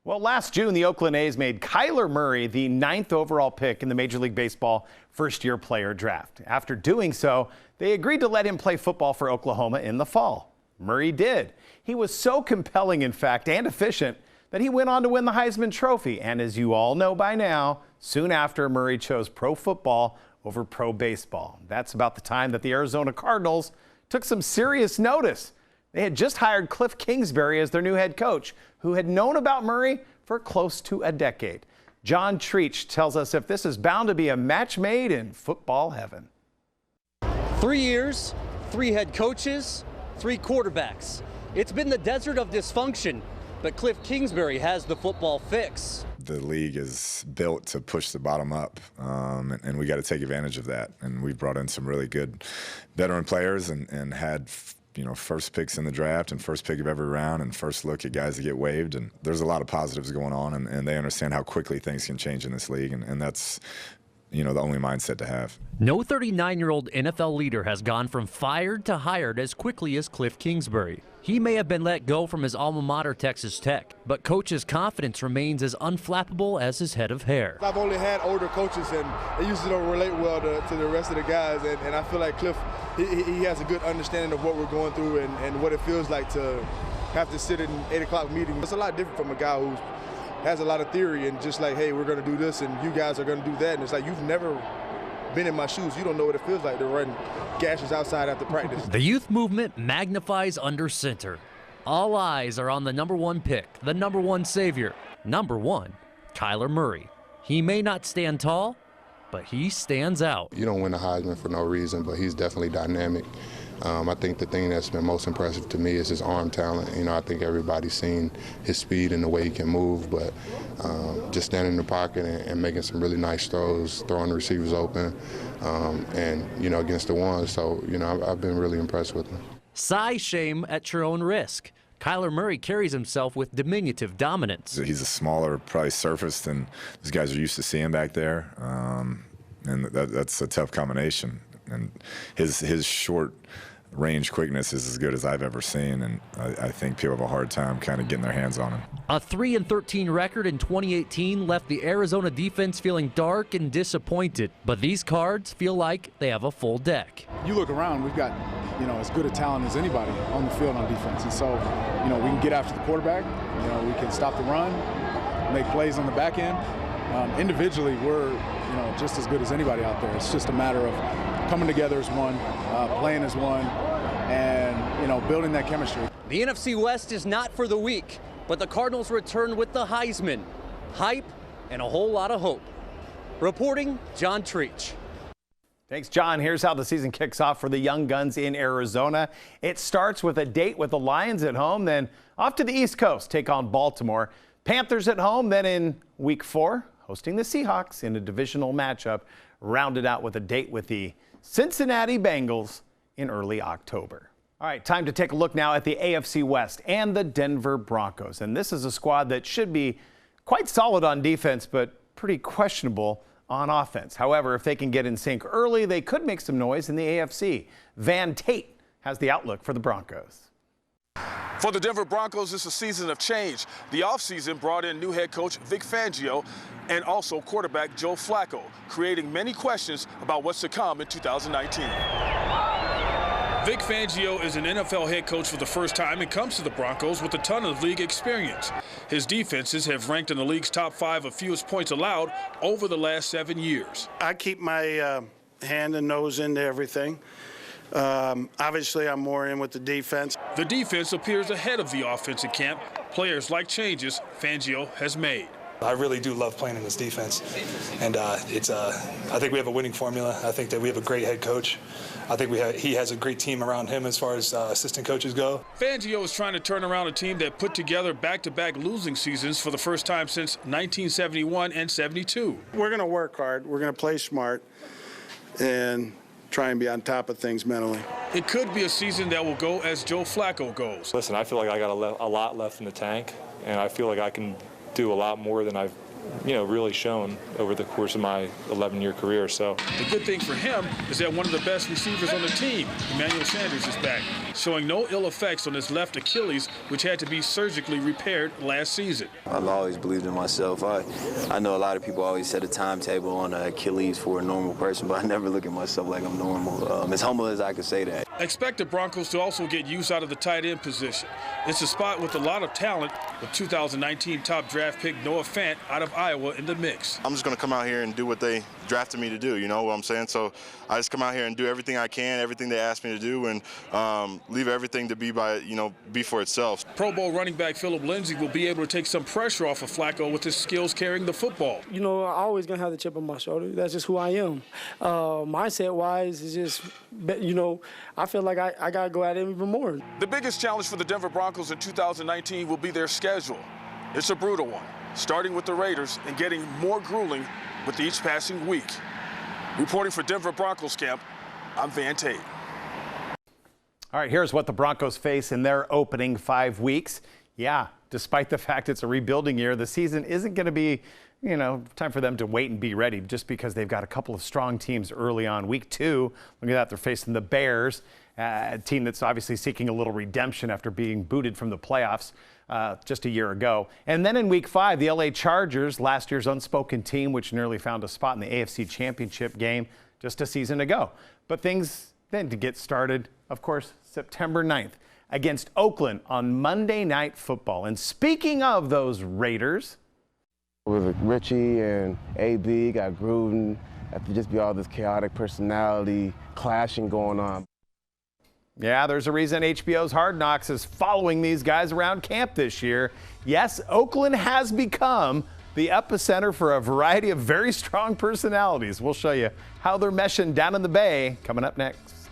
Well, last June, the Oakland A's made Kyler Murray the 9th overall pick in the Major League Baseball first-year player draft. After doing so, they agreed to let him play football for Oklahoma in the fall. Murray did. He was so compelling, in fact, and efficient that he went on to win the Heisman Trophy. And as you all know by now, soon after, Murray chose pro football over pro baseball. That's about the time that the Arizona Cardinals took some serious notice. They had just hired Kliff Kingsbury as their new head coach, who had known about Murray for close to a decade. John Treach tells us if this is bound to be a match made in football heaven. 3 years, 3 head coaches, 3 quarterbacks. It's been the desert of dysfunction, but Kliff Kingsbury has the football fix. The league is built to push the bottom up, and we got to take advantage of that. And we brought in some really good veteran players and had first picks in the draft and first pick of every round and first look at guys that get waived. And there's a lot of positives going on, and they understand how quickly things can change in this league, and that's the only mindset to have. No 39-year-old NFL leader has gone from fired to hired as quickly as Kliff Kingsbury. He may have been let go from his alma mater, Texas Tech, but Coach's confidence remains as unflappable as his head of hair. I've only had older coaches, and they usually don't relate well to the rest of the guys, and I feel like Kliff, he has a good understanding of what we're going through and what it feels like to have to sit in 8 o'clock meetings. It's a lot different from a guy who has a lot of theory and just like, hey, we're going to do this, and you guys are going to do that, and it's like you've never been in my shoes. You don't know what it feels like to run gashes outside after practice. The youth movement magnifies under center. All eyes are on the #1 pick, the #1 savior, #1, Kyler Murray. He may not stand tall, but he stands out. You don't win the Heisman for no reason, but he's definitely dynamic. I think the thing that's been most impressive to me is his arm talent. I think everybody's seen his speed and the way he can move, but just standing in the pocket and making some really nice throws, throwing the receivers open, and against the ones. So I've been really impressed with him. Size shame at your own risk. Kyler Murray carries himself with diminutive dominance. He's a smaller, probably surface than those guys are used to seeing back there, and that's a tough combination. And his short range quickness is as good as I've ever seen, and I think people have a hard time kind of getting their hands on him. A 3-13 record in 2018 left the Arizona defense feeling dark and disappointed, but these Cards feel like they have a full deck. You look around, we've got as good a talent as anybody on the field on defense, and so we can get after the quarterback, we can stop the run, make plays on the back end. Individually, we're just as good as anybody out there. It's just a matter of coming together as one, playing as one, and building that chemistry. The NFC West is not for the weak, but the Cardinals return with the Heisman, hype, and a whole lot of hope. Reporting, John Treach. Thanks, John. Here's how the season kicks off for the Young Guns in Arizona. It starts with a date with the Lions at home, then off to the East Coast, take on Baltimore. Panthers at home, then in Week 4, hosting the Seahawks in a divisional matchup, rounded out with a date with the Cincinnati Bengals in early October. All right, time to take a look now at the AFC West and the Denver Broncos. And this is a squad that should be quite solid on defense, but pretty questionable on offense. However, if they can get in sync early, they could make some noise in the AFC. Van Tate has the outlook for the Broncos. For the Denver Broncos, it's a season of change. The offseason brought in new head coach Vic Fangio and also quarterback Joe Flacco, creating many questions about what's to come in 2019. Vic Fangio is an NFL head coach for the first time and comes to the Broncos with a ton of league experience. His defenses have ranked in the league's top 5 of fewest points allowed over the last 7 years. I keep my hand and nose into everything. Obviously, I'm more in with the defense. The defense appears ahead of the offensive camp. Players like changes Fangio has made. I really do love playing in this defense, and I think we have a winning formula. I think that we have a great head coach. I think he has a great team around him as far as assistant coaches go. Fangio is trying to turn around a team that put together back-to-back losing seasons for the first time since 1971 and 72. We're going to work hard. We're going to play smart and try and be on top of things mentally. It could be a season that will go as Joe Flacco goes. Listen, I feel like I got a lot left in the tank, and I feel like I can do a lot more than I've really shown over the course of my 11-year career. So The good thing for him is that one of the best receivers on the team, Emmanuel Sanders, is back, showing no ill effects on his left Achilles, which had to be surgically repaired last season. I've always believed in myself. I know a lot of people always set a timetable on Achilles for a normal person, but I never look at myself like I'm normal. As humble as I could say that. Expect the Broncos to also get use out of the tight end position. It's a spot with a lot of talent, with 2019 top draft pick Noah Fant out of Iowa in the mix. I'm just going to come out here and do what they drafted me to do, you know what I'm saying? So I just come out here and do everything I can, everything they asked me to do, and leave everything to be for itself. Pro Bowl running back Phillip Lindsay will be able to take some pressure off of Flacco with his skills carrying the football. I'm always going to have the chip on my shoulder. That's just who I am. Mindset-wise, it's just, I feel like I got to go at it even more. The biggest challenge for the Denver Broncos in 2019 will be their schedule. It's a brutal one, starting with the Raiders and getting more grueling with each passing week. Reporting for Denver Broncos camp, I'm Van Tate. All right, here's what the Broncos face in their opening 5 weeks. Yeah, despite the fact it's a rebuilding year, the season isn't going to be, time for them to wait and be ready just because they've got a couple of strong teams early on. Week 2, look at that, they're facing the Bears, a team that's obviously seeking a little redemption after being booted from the playoffs just a year ago. And then in Week 5, the LA Chargers, last year's unspoken team, which nearly found a spot in the AFC Championship game just a season ago. But things then to get started, of course, September 9th against Oakland on Monday Night Football. And speaking of those Raiders, with Richie and AB, got Gruden, have to just be all this chaotic personality clashing going on. Yeah, there's a reason HBO's Hard Knocks is following these guys around camp this year. Yes, Oakland has become the epicenter for a variety of very strong personalities. We'll show you how they're meshing down in the Bay coming up next.